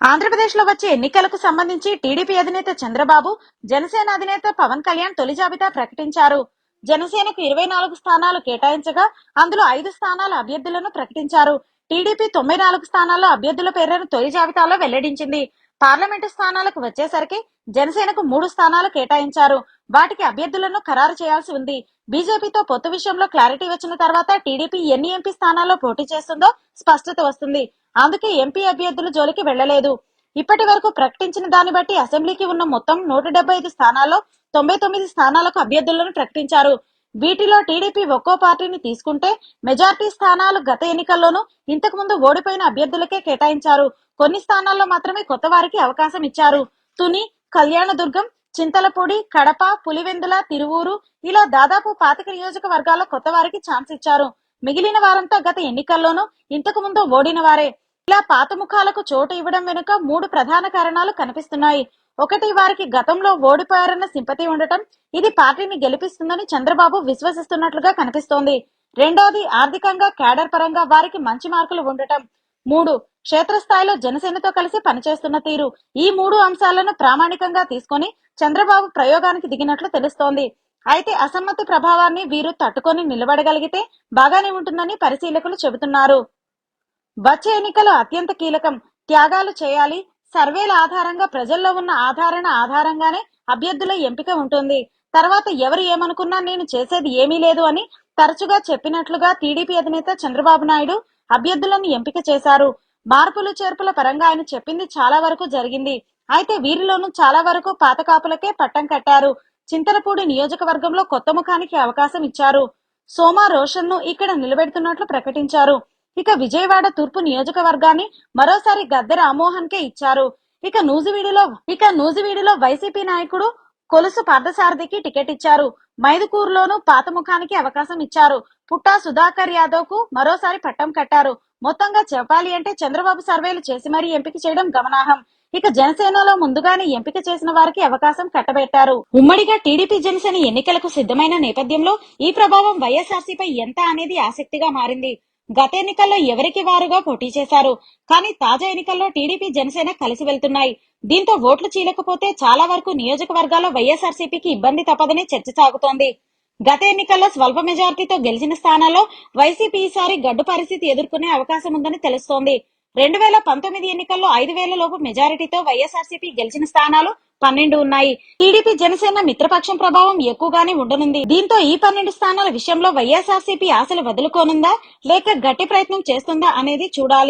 ఆంధ్రప్రదేశ్ లో వచ్చే ఎన్నికలకు సంబంధించి టీడీపీ అధినేత చంద్రబాబు, జనసేన అధినేత పవన్ కళ్యాణ్ తొలి జాబితా ప్రకటించారు. జనసేనకు 24 స్థానాలు కేటాయించగా అందులో 5 స్థానాల అభ్యర్థులను ప్రకటించారు. టీడీపీ 94 స్థానాల్లో అభ్యర్థుల పేర్లను తొలి జాబితాలో వెల్లడించింది. పార్లమెంటు స్థానాలకు వచ్చేసరికి జనసేనకు 3 స్థానాలు కేటాయించారు. వాటికి అభ్యర్థులను ఖరారు చేయాల్సి ఉంది. బీజేపీతో పొత్తు విషయంలో క్లారిటీ వచ్చిన తర్వాత టీడీపీ ఎన్ని ఎంపీ స్థానాల్లో పోటీ చేస్తుందో స్పష్టత వస్తుంది. అందుకే ఎంపీ అభ్యర్థుల జోలికి వెళ్లలేదు. ఇప్పటి వరకు ప్రకటించిన దాన్ని బట్టి అసెంబ్లీకి ఉన్న మొత్తం 175 స్థానాల్లో 99 స్థానాలకు అభ్యర్థులను ప్రకటించారు. వీటిలో టీడీపీ ఒక్కో పార్టీని తీసుకుంటే మెజార్టీ స్థానాలు గత ఎన్నికల్లోనూ ఇంతకు ముందు ఓడిపోయిన అభ్యర్థులకే కేటాయించారు. కొన్ని స్థానాల్లో మాత్రమే కొత్త వారికి అవకాశం ఇచ్చారు. తుని, కళ్యాణదుర్గం, చింతలపూడి, కడప, పులివెందుల, తిరువూరు ఇలా దాదాపు 25 నియోజకవర్గాల్లో కొత్త వారికి ఛాన్స్ ఇచ్చారు. మిగిలిన వారంతా గత ఎన్నికల్లోనూ ఇంతకు ముందు ఓడిన వారే. ఇలా పాత ముఖాలకు చోటు ఇవ్వడం వెనుక 3 ప్రధాన కారణాలు కనిపిస్తున్నాయి. ఒకటి, వారికి గతంలో ఓడిపోయారన్న సింపతి ఉండటం. ఇది పార్టీని గెలిపిస్తుందని చంద్రబాబు విశ్వసిస్తున్నట్లుగా కనిపిస్తోంది. రెండోది, ఆర్థికంగా క్యాడర్ పరంగా వారికి మంచి మార్కులు ఉండటం. 3, క్షేత్రస్థాయిలో జనసేనతో కలిసి పనిచేస్తున్న తీరు. ఈ 3 అంశాలను ప్రామాణికంగా తీసుకొని చంద్రబాబు ప్రయోగానికి దిగినట్లు తెలుస్తోంది. అయితే అసమ్మతి ప్రభావాన్ని వీరు తట్టుకొని నిలబడగలిగితే బాగానే ఉంటుందని పరిశీలకులు చెబుతున్నారు. వచ్చే ఎన్నికలు అత్యంత కీలకం. త్యాగాలు చేయాలి. సర్వేల ఆధారంగా, ప్రజల్లో ఉన్న ఆధారంగానే అభ్యర్థుల ఎంపిక ఉంటుంది. తర్వాత ఎవరు ఏమనుకున్నా నేను చేసేది ఏమీ లేదు అని తరచుగా చెప్పినట్లుగా టీడీపీ అధినేత చంద్రబాబు నాయుడు అభ్యర్థులను ఎంపిక చేశారు. మార్పులు చేర్పుల పరంగా ఆయన చెప్పింది చాలా వరకు జరిగింది. అయితే వీరిలోనూ చాలా వరకు పాత కాపులకే పట్టం కట్టారు. చింతలపూడి నియోజకవర్గంలో కొత్త ముఖానికి అవకాశం ఇచ్చారు. సోమా రోషన్ ను ఇక్కడ నిలబెడుతున్నట్లు ప్రకటించారు. ఇక విజయవాడ తూర్పు నియోజకవర్గాన్ని మరోసారి గద్దె రామ్మోహన్ కే ఇచ్చారు. ఇక నూజివీడులో వైసీపీ నాయకుడు కొలుసు పార్థసారథికి టికెట్ ఇచ్చారు. మైదుకూరులోనూ పాత ముఖానికి అవకాశం ఇచ్చారు. పుట్టా సుధాకర్ యాదవ్ కు మరోసారి పట్టం కట్టారు. మొత్తంగా చెప్పాలి అంటే చంద్రబాబు సర్వేలు చేసి మరీ ఎంపిక చేయడం గమనార్హం. ఇక జనసేనలో ముందుగానే ఎంపిక చేసిన వారికి అవకాశం కట్టబెట్టారు. ఉమ్మడిగా టీడీపీ జనసేన ఎన్నికలకు సిద్ధమైన నేపథ్యంలో ఈ ప్రభావం వైఎస్ఆర్సీపై ఎంత అనేది ఆసక్తిగా మారింది. గత ఎన్నికల్లో ఎవరికి వారుగా పోటీ చేశారు. కానీ తాజా ఎన్నికల్లో టీడీపీ జనసేన కలిసి వెళ్తున్నాయి. దీంతో ఓట్లు చీలకపోతే చాలా వరకు నియోజకవర్గాల్లో వైఎస్ఆర్సీపీకి ఇబ్బంది తప్పదని చర్చ సాగుతోంది. గత ఎన్నికల్లో స్వల్ప మెజార్టీతో గెలిచిన స్థానాల్లో వైసీపీ ఈసారి గడ్డు పరిస్థితి ఎదుర్కొనే అవకాశం ఉందని తెలుస్తోంది. 2019 ఎన్నికల్లో 5,000 లోపు మెజారిటీతో వైఎస్ఆర్సీపీ గెలిచిన స్థానాలు 12 ఉన్నాయి. టీడీపీ జనసేన మిత్రపక్షం ప్రభావం ఎక్కువగానే ఉండనుంది. దీంతో ఈ 12 స్థానాల విషయంలో వైఎస్ఆర్సీపీ ఆశలు వదులుకోనుందా లేక గట్టి ప్రయత్నం చేస్తుందా అనేది చూడాలి.